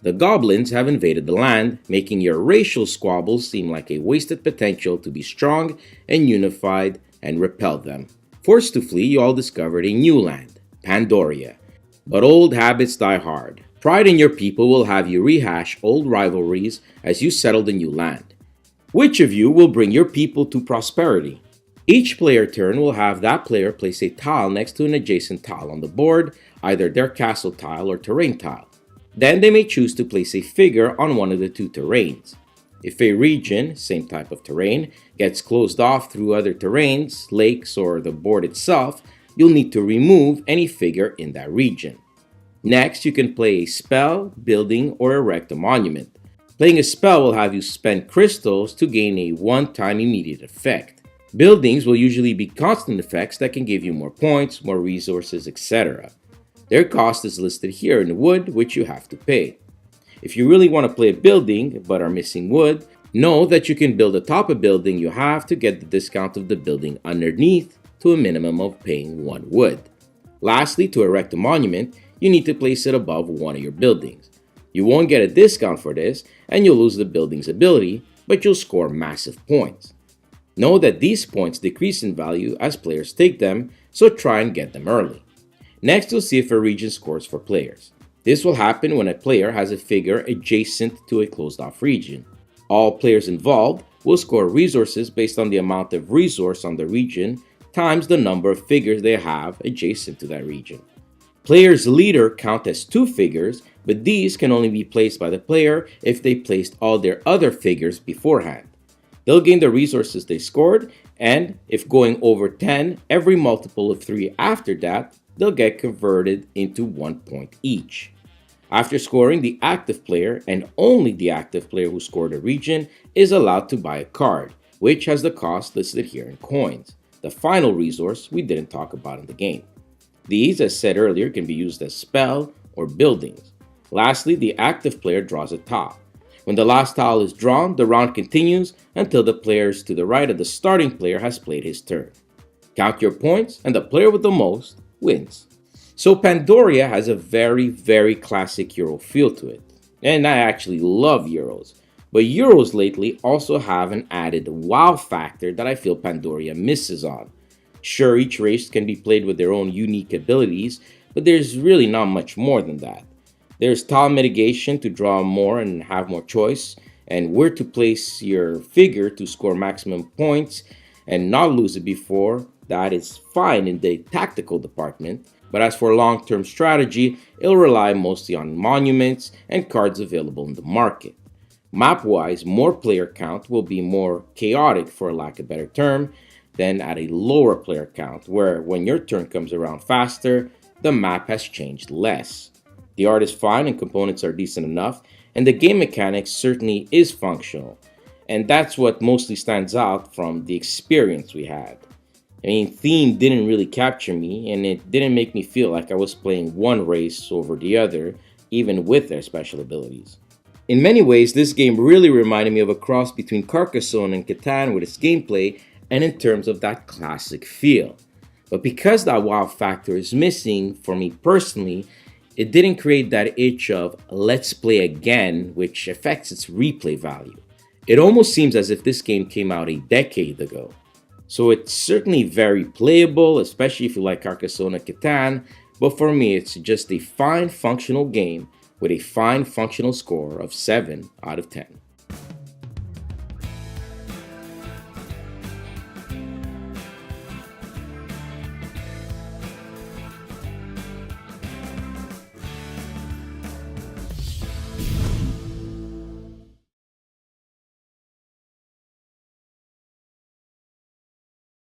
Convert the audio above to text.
The goblins have invaded the land, making your racial squabbles seem like a wasted potential to be strong and unified and repel them. Forced to flee, you all discovered a new land, Pandoria. But old habits die hard. Pride in your people will have you rehash old rivalries as you settle the new land. Which of you will bring your people to prosperity? Each player turn will have that player place a tile next to an adjacent tile on the board, either their castle tile or terrain tile. Then they may choose to place a figure on one of the two terrains. If a region, same type of terrain, gets closed off through other terrains, lakes, or the board itself, you'll need to remove any figure in that region. Next, you can play a spell, building, or erect a monument. Playing a spell will have you spend crystals to gain a one-time immediate effect. Buildings will usually be constant effects that can give you more points, more resources, etc. Their cost is listed here in wood, which you have to pay. If you really want to play a building but are missing wood, know that you can build atop a building you have to get the discount of the building underneath to a minimum of paying 1 wood. Lastly, to erect a monument, you need to place it above one of your buildings. You won't get a discount for this, and you'll lose the building's ability, but you'll score massive points. Know that these points decrease in value as players take them, so try and get them early. Next, you'll see if a region scores for players. This will happen when a player has a figure adjacent to a closed-off region. All players involved will score resources based on the amount of resource on the region times the number of figures they have adjacent to that region. Player's leader count as 2 figures, but these can only be placed by the player if they placed all their other figures beforehand. They'll gain the resources they scored, and if going over 10, every multiple of 3 after that, they'll get converted into 1 point each. After scoring, the active player, and only the active player who scored a region, is allowed to buy a card, which has the cost listed here in coins, the final resource we didn't talk about in the game. These, as said earlier, can be used as spell or buildings. Lastly, the active player draws a tile. When the last tile is drawn, the round continues until the players to the right of the starting player has played his turn. Count your points, and the player with the most wins. So Pandoria has a very classic Euro feel to it. And I actually love Euros. But Euros lately also have an added wow factor that I feel Pandoria misses on. Sure, each race can be played with their own unique abilities, but there's really not much more than that. There's tile mitigation to draw more and have more choice, and where to place your figure to score maximum points and not lose it before. That is fine in the tactical department, but as for long-term strategy, it'll rely mostly on monuments and cards available in the market. Map-wise, more player count will be more chaotic, for lack of a better term, than at a lower player count, where when your turn comes around faster, the map has changed less. The art is fine and components are decent enough, and the game mechanics certainly is functional, and that's what mostly stands out from the experience we had. I mean, theme didn't really capture me, and it didn't make me feel like I was playing one race over the other, even with their special abilities. In many ways, this game really reminded me of a cross between Carcassonne and Catan with its gameplay and in terms of that classic feel. But because that wow factor is missing for me personally, it didn't create that itch of let's play again, which affects its replay value. It almost seems as if this game came out a decade ago. So it's certainly very playable, especially if you like Carcassonne and Catan, but for me it's just a fine functional game with a fine functional score of 7 out of 10.